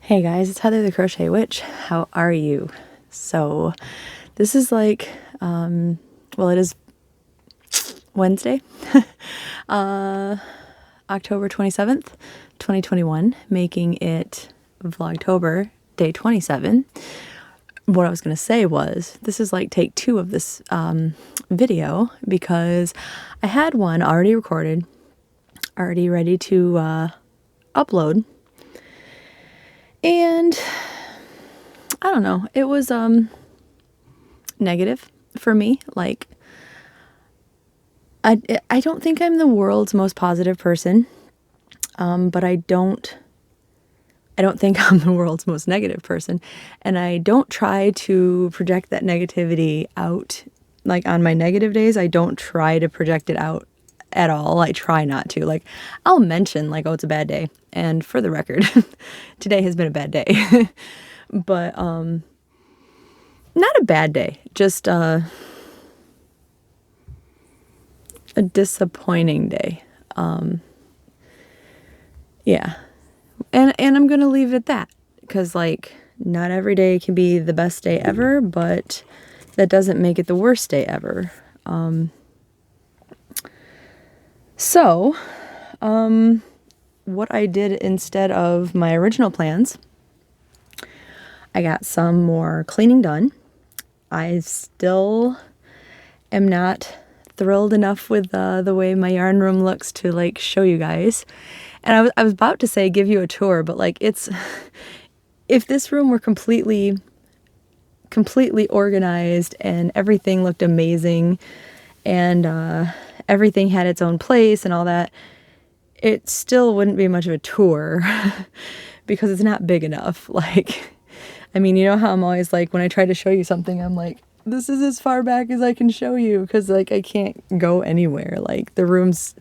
Hey guys, it's Heather the Crochet Witch. How are you? So this is like, well, it is Wednesday, October 27th, 2021, making it Vlogtober, day 27. What I was going to say was, this is like take 2 of this video, because I had one already recorded, already ready to upload. And I don't know, it was negative for me. Like, I don't think I'm the world's most positive person, but I don't think I'm the world's most negative person, and I don't try to project that negativity out. Like, on my negative days, I don't try to project it out at all. I try not to. Like, I'll mention like, oh, it's a bad day, and for the record, today has been a bad day. But not a bad day, just a disappointing day. Yeah, and I'm gonna leave it at that, because like, not every day can be the best day ever, but that doesn't make it the worst day ever. So, what I did instead of my original plans, I got some more cleaning done. I still am not thrilled enough with the way my yarn room looks to like show you guys. And I was about to say give you a tour, but like, it's, if this room were completely organized and everything looked amazing, and everything had its own place and all that, it still wouldn't be much of a tour because it's not big enough. Like, I mean, you know how I'm always like, when I try to show you something, I'm like, this is as far back as I can show you, because like, I can't go anywhere. Like, the room's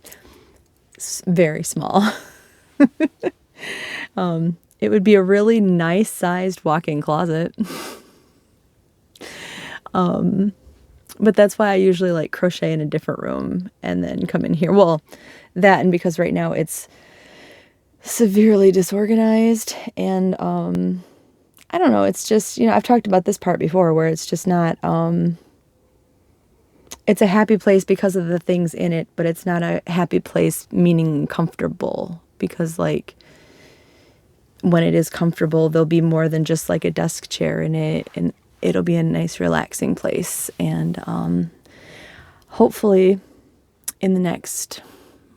very small. It would be a really nice sized walk-in closet. But that's why I usually like crochet in a different room and then come in here. Well, that, and because right now it's severely disorganized, and I don't know, it's just, you know, I've talked about this part before, where it's just not, it's a happy place because of the things in it, but it's not a happy place meaning comfortable, because like, when it is comfortable, there'll be more than just like a desk chair in it, and it'll be a nice relaxing place. And hopefully in the next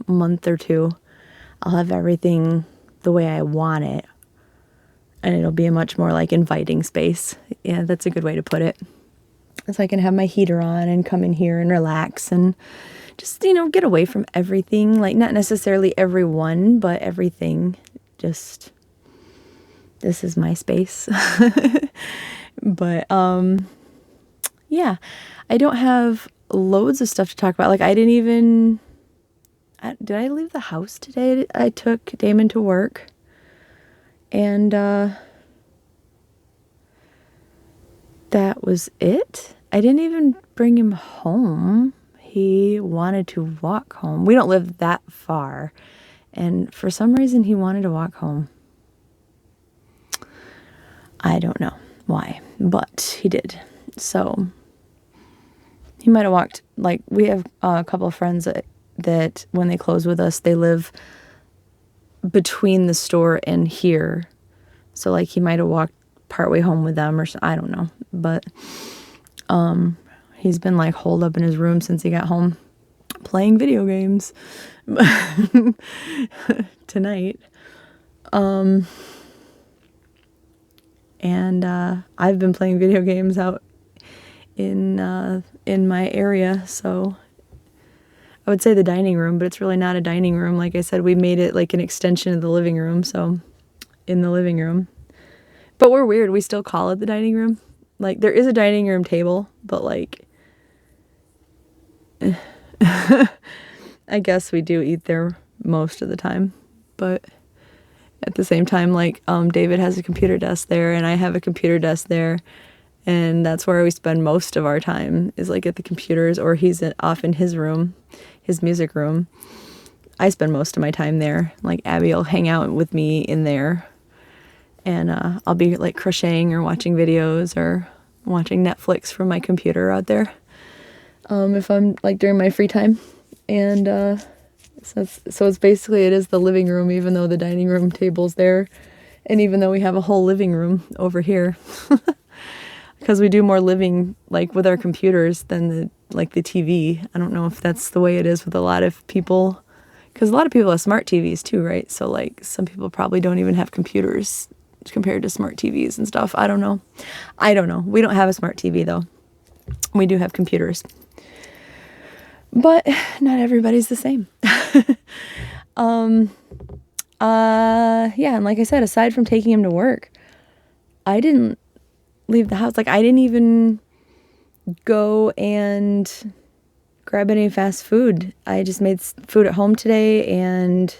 month or 2, I'll have everything the way I want it, and it'll be a much more like inviting space. Yeah, that's a good way to put it. So I can have my heater on and come in here and relax and just, you know, get away from everything. Like, not necessarily everyone, but everything. Just, this is my space. But yeah, I don't have loads of stuff to talk about. Like, I didn't even, did I leave the house today? I took Damon to work, and that was it. I didn't even bring him home. He wanted to walk home. We don't live that far, and for some reason he wanted to walk home. I don't know why, but he did. So he might have walked, like, we have a couple of friends that when they close with us, they live between the store and here. So like, he might have walked partway home with them, or I don't know. But he's been like holed up in his room since he got home playing video games tonight. And I've been playing video games out in my area, so I would say the dining room, but it's really not a dining room. Like I said, we made it like an extension of the living room, so in the living room. But we're weird, we still call it the dining room. Like, there is a dining room table, but like, I guess we do eat there most of the time, but at the same time, like, David has a computer desk there, and I have a computer desk there, And that's where we spend most of our time, is like at the computers, or he's off in his room, his music room. I spend most of my time there. Like Abby will hang out with me in there, and I'll be like crocheting or watching videos or watching Netflix from my computer out there, if I'm like during my free time. And so it's basically, it is the living room, even though the dining room table's there, and even though we have a whole living room over here, because we do more living like with our computers than the TV. I don't know if that's the way it is with a lot of people, because a lot of people have smart TVs too, right? So like some people probably don't even have computers compared to smart TVs and stuff. I don't know. We don't have a smart TV though. We do have computers. But not everybody's the same. Yeah, and like I said, aside from taking him to work, I didn't leave the house. Like, I didn't even go and grab any fast food. I just made food at home today, and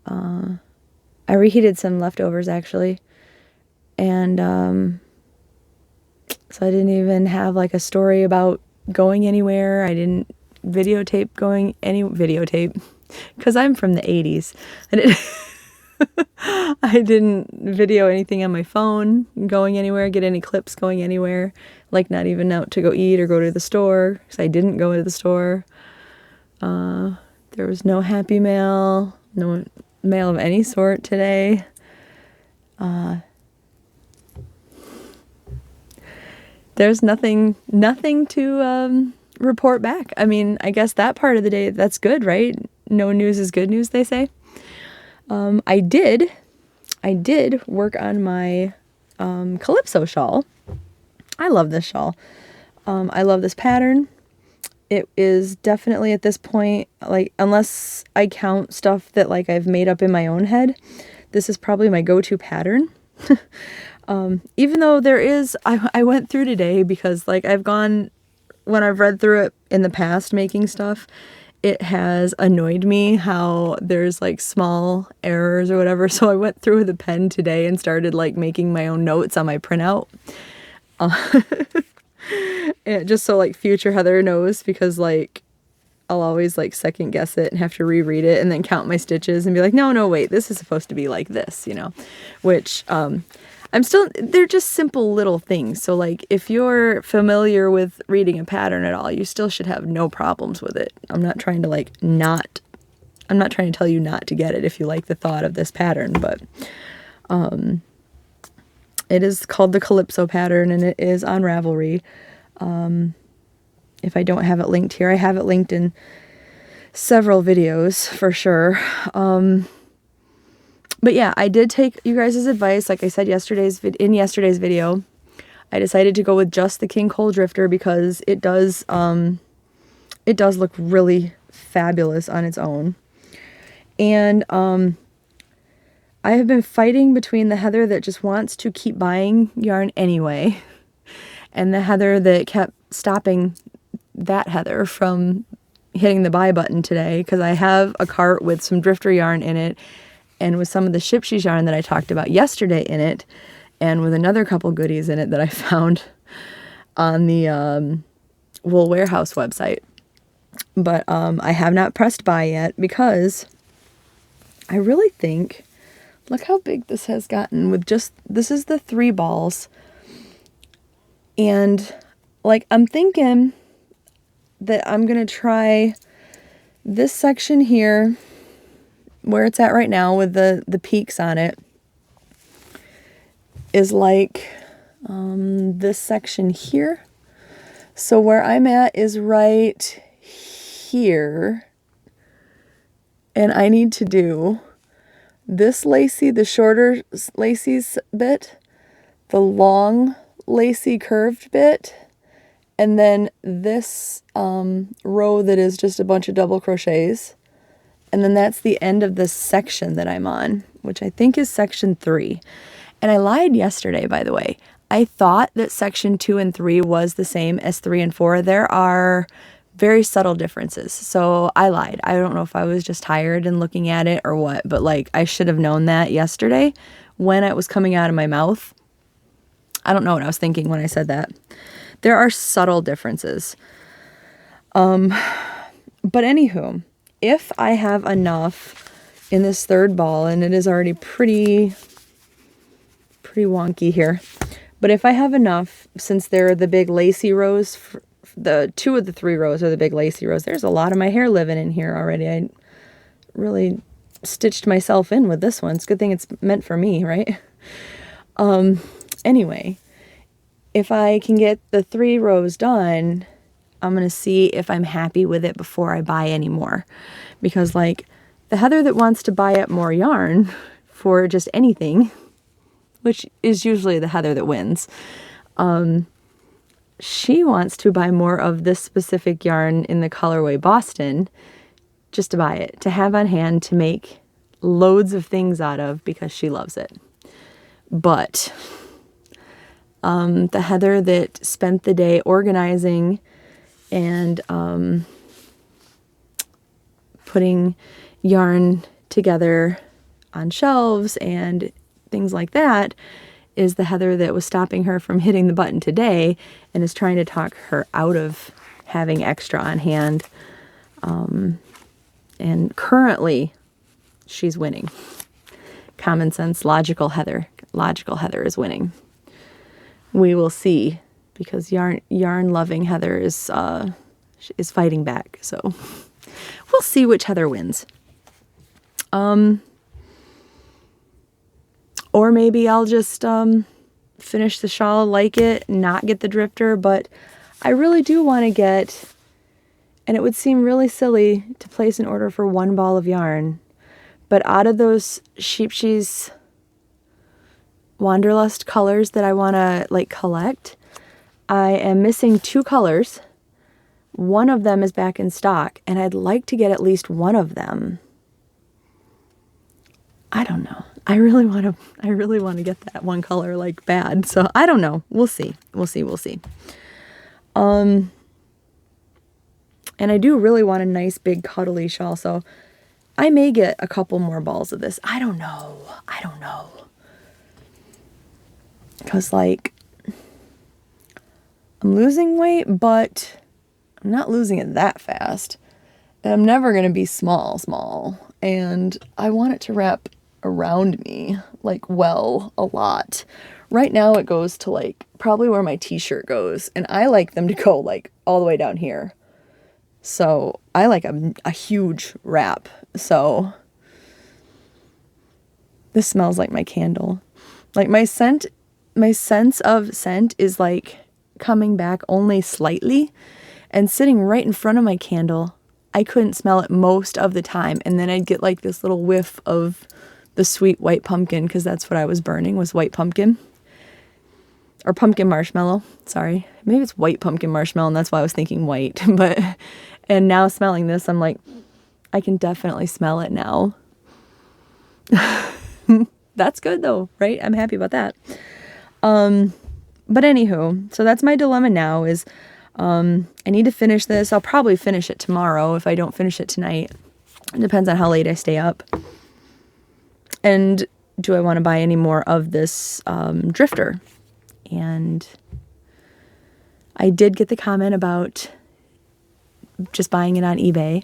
I reheated some leftovers, actually. And so I didn't even have like a story about going anywhere. I didn't videotape because I'm from the 80s. I didn't video anything on my phone going anywhere, get any clips going anywhere, like not even out to go eat or go to the store, because I didn't go to the store. There was no Happy Mail, no mail of any sort today. There's nothing to report back. I mean, I guess that part of the day, that's good, right? No news is good news, they say. I did work on my Calypso shawl. I love this shawl. I love this pattern. It is definitely at this point, like, unless I count stuff that like I've made up in my own head, this is probably my go-to pattern. Even though there is, I went through today because like when I've read through it in the past making stuff, it has annoyed me how there's like small errors or whatever. So I went through with a pen today and started like making my own notes on my printout. And just so like future Heather knows, because like I'll always like second guess it and have to reread it and then count my stitches and be like, no, wait, this is supposed to be like this, which, they're just simple little things. So like if you're familiar with reading a pattern at all, you still should have no problems with it. I'm not trying to tell you not to get it if you like the thought of this pattern, but it is called the Calypso pattern, and it is on Ravelry. If I don't have it linked here, I have it linked in several videos for sure. But yeah, I did take you guys' advice. Like I said in yesterday's video, I decided to go with just the King Cole Drifter because it does look really fabulous on its own. And I have been fighting between the Heather that just wants to keep buying yarn anyway, and the Heather that kept stopping that Heather from hitting the buy button today, because I have a cart with some drifter yarn in it, and with some of the Shipshe's yarn that I talked about yesterday in it, and with another couple goodies in it that I found on the Wool Warehouse website. But I have not pressed buy yet because I really think, look how big this has gotten with just, this is the 3 balls. And like, I'm thinking that I'm going to try this section here where it's at right now with the peaks on it is like this section here. So where I'm at is right here, and I need to do this lacy, the shorter lacy bit, the long lacy curved bit, and then this row that is just a bunch of double crochets. And then that's the end of this section that I'm on, which I think is section 3. And I lied yesterday, by the way. I thought that section 2 and 3 was the same as 3 and 4. There are very subtle differences. So I lied. I don't know if I was just tired and looking at it or what, but like I should have known that yesterday when it was coming out of my mouth. I don't know what I was thinking when I said that. There are subtle differences. But anywho, if I have enough in this third ball, and it is already pretty wonky here, but if I have enough, since they're the big lacy rows, the 2 of the 3 rows are the big lacy rows. There's a lot of my hair living in here already. I really stitched myself in with this one. It's a good thing it's meant for me, right? Anyway, if I can get the 3 rows done, I'm going to see if I'm happy with it before I buy any more. Because like the Heather that wants to buy up more yarn for just anything, which is usually the Heather that wins, she wants to buy more of this specific yarn in the colorway Boston, just to buy it, to have on hand to make loads of things out of because she loves it. But the Heather that spent the day organizing and putting yarn together on shelves and things like that is the Heather that was stopping her from hitting the button today and is trying to talk her out of having extra on hand. And currently, she's winning. Common sense, logical Heather is winning. We will see, because yarn-loving Heather is fighting back. So we'll see which Heather wins. Or maybe I'll just finish the shawl, like it, not get the drifter. But I really do want to get, and it would seem really silly to place an order for 1 ball of yarn, but out of those Sheepshe's Wanderlust colors that I want to like collect, I am missing 2 colors. One of them is back in stock, and I'd like to get at least one of them. I don't know. I really want to get that one color like bad. So I don't know. We'll see. And I do really want a nice big cuddly shawl, so I may get a couple more balls of this. I don't know. Because like I'm losing weight, but I'm not losing it that fast. And I'm never going to be small. And I want it to wrap around me like well a lot. Right now it goes to like probably where my t-shirt goes, and I like them to go like all the way down here. So I like a huge wrap. So this smells like my candle. Like my sense of scent is like coming back only slightly, and sitting right in front of my candle, I couldn't smell it most of the time. And then I'd get like this little whiff of the sweet white pumpkin, because that's what I was burning, was white pumpkin. Or pumpkin marshmallow, sorry. Maybe it's white pumpkin marshmallow, and that's why I was thinking white. And now smelling this, I'm like, I can definitely smell it now. That's good though, right? I'm happy about that. But anywho, so that's my dilemma now is, I need to finish this. I'll probably finish it tomorrow if I don't finish it tonight. It depends on how late I stay up. And do I want to buy any more of this drifter? And I did get the comment about just buying it on eBay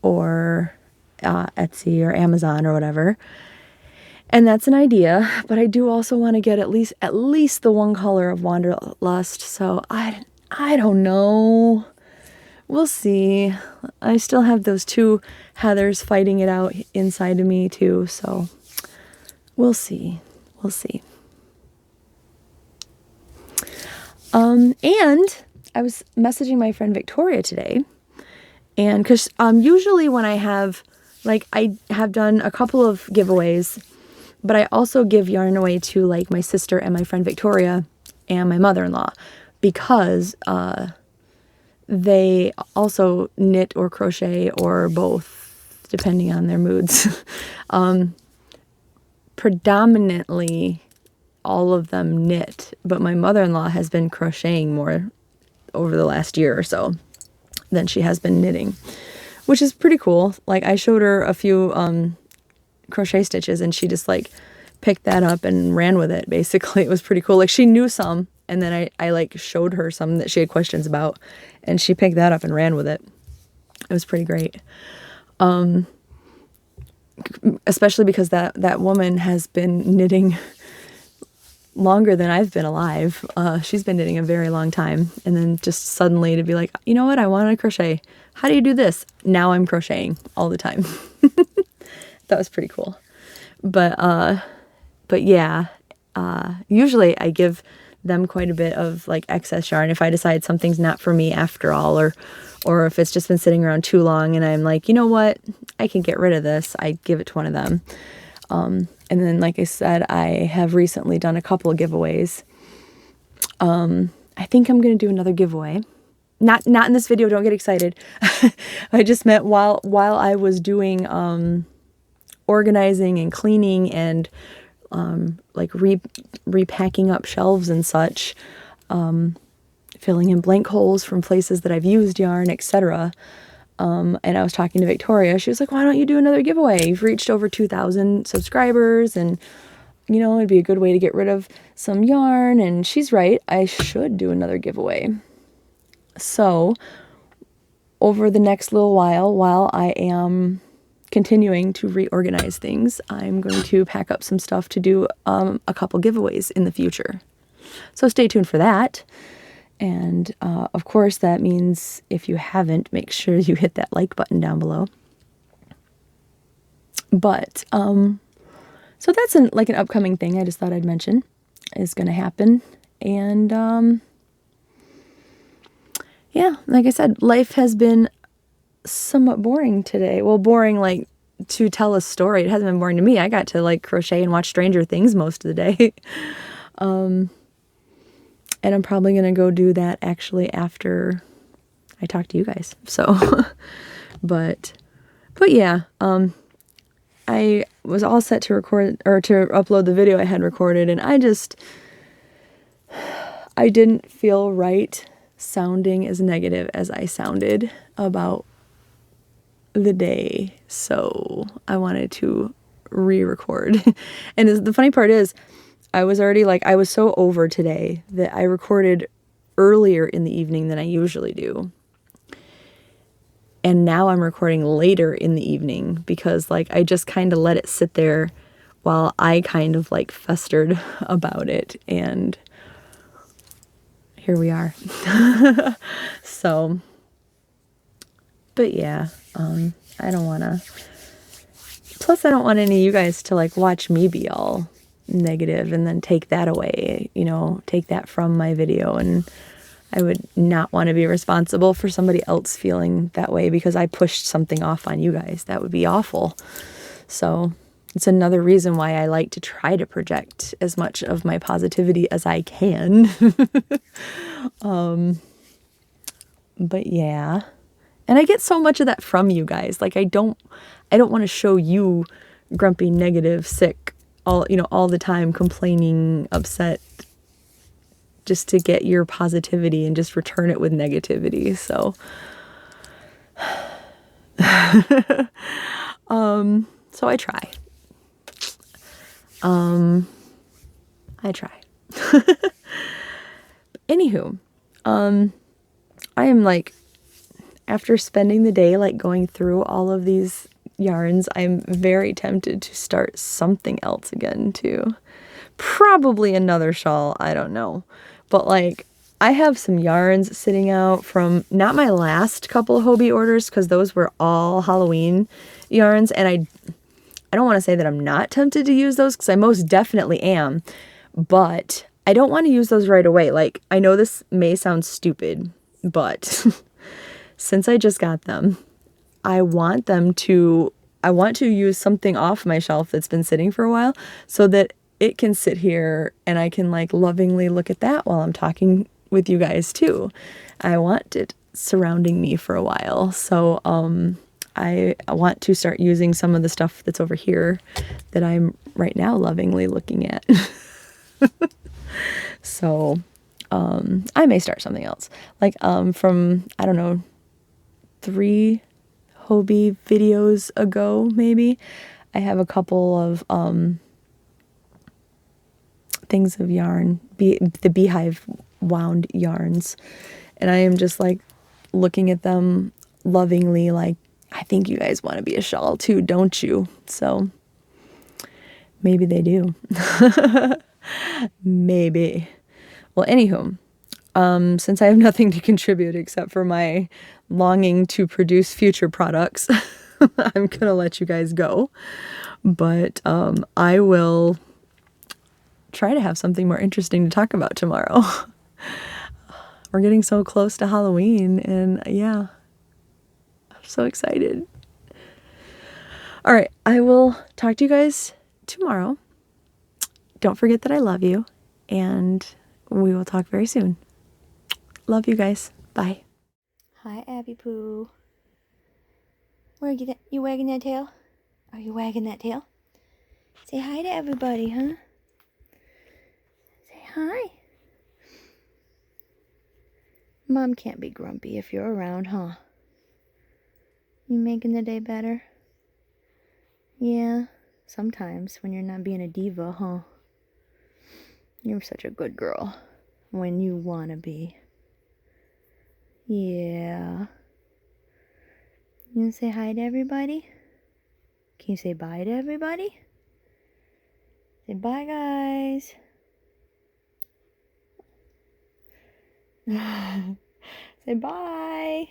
or Etsy or Amazon or whatever. And that's an idea, but I do also want to get at least the 1 color of Wanderlust. So I don't know. We'll see. I still have those 2 Heathers fighting it out inside of me too, so we'll see. And I was messaging my friend Victoria today, and because usually when I have done a couple of giveaways, but I also give yarn away to like my sister and my friend Victoria and my mother-in-law, because they also knit or crochet or both, depending on their moods. Predominantly, all of them knit, but my mother-in-law has been crocheting more over the last year or so than she has been knitting, which is pretty cool. Like I showed her a few crochet stitches, and she just like picked that up and ran with it, basically. It was pretty cool. Like, she knew some, and then I like showed her some that she had questions about, and she picked that up and ran with it. It was pretty great. Especially because that woman has been knitting longer than I've been alive. She's been knitting a very long time, and then just suddenly to be like, you know what, I want to crochet. How do you do this? Now I'm crocheting all the time. That was pretty cool. But yeah, usually I give them quite a bit of like excess yarn if I decide something's not for me after all, or if it's just been sitting around too long and I'm like, you know what, I can get rid of this. I give it to one of them. And then, like I said, I have recently done a couple of giveaways. I think I'm going to do another giveaway. Not in this video, don't get excited. I just meant while I was doing organizing and cleaning and like repacking up shelves and such, filling in blank holes from places that I've used yarn, etc. And I was talking to Victoria. She was like, why don't you do another giveaway? You've reached over 2,000 subscribers, and you know, it'd be a good way to get rid of some yarn. And she's right, I should do another giveaway. So over the next little while I am continuing to reorganize things, I'm going to pack up some stuff to do a couple giveaways in the future. So stay tuned for that. And of course, that means if you haven't, make sure you hit that like button down below. But so that's like an upcoming thing I just thought I'd mention is going to happen. And yeah, like I said, life has been somewhat boring today. Well, boring like to tell a story. It hasn't been boring to me. I got to like crochet and watch Stranger Things most of the day. And I'm probably going to go do that actually after I talk to you guys. So, but yeah, I was all set to record or to upload the video I had recorded, and I didn't feel right sounding as negative as I sounded about the day. So I wanted to re-record. And the funny part is, I was already like, I was so over today that I recorded earlier in the evening than I usually do. And now I'm recording later in the evening because like I just kind of let it sit there while I kind of like festered about it. And here we are. So, but yeah, I don't want to, plus I don't want any of you guys to like watch me be all negative and then take that away, you know, take that from my video. And I would not want to be responsible for somebody else feeling that way because I pushed something off on you guys. That would be awful. So it's another reason why I like to try to project as much of my positivity as I can. But yeah, and I get so much of that from you guys. Like I don't want to show you grumpy, negative, sick, all the time, complaining, upset, just to get your positivity and just return it with negativity. So, so I try. I try. Anywho, I am like, after spending the day like going through all of these yarns, I'm very tempted to start something else again too. Probably another shawl, I don't know. But like, I have some yarns sitting out from not my last couple of Hobie orders, because those were all Halloween yarns, and I don't want to say that I'm not tempted to use those, because I most definitely am, but I don't want to use those right away. Like, I know this may sound stupid, but since I just got them, I want to use something off my shelf that's been sitting for a while so that it can sit here and I can like lovingly look at that while I'm talking with you guys too. I want it surrounding me for a while. So I want to start using some of the stuff that's over here that I'm right now lovingly looking at. So I may start something else. Like from, I don't know, 3 Hobie videos ago maybe, I have a couple of things of yarn, the beehive wound yarns. And I am just like looking at them lovingly, like, I think you guys want to be a shawl too, don't you? So maybe they do. Maybe. Well, anywho, since I have nothing to contribute except for my longing to produce future products, I'm going to let you guys go. But I will try to have something more interesting to talk about tomorrow. We're getting so close to Halloween, and yeah, I'm so excited. All right, I will talk to you guys tomorrow. Don't forget that I love you, and we will talk very soon. Love you guys. Bye. Hi, Abby Poo. Where you wagging that tail? Are you wagging that tail? Say hi to everybody, huh? Say hi. Mom can't be grumpy if you're around, huh? You making the day better? Yeah, sometimes when you're not being a diva, huh? You're such a good girl when you wanna be. Yeah. You wanna say hi to everybody? Can you say bye to everybody? Say bye, guys. Say bye.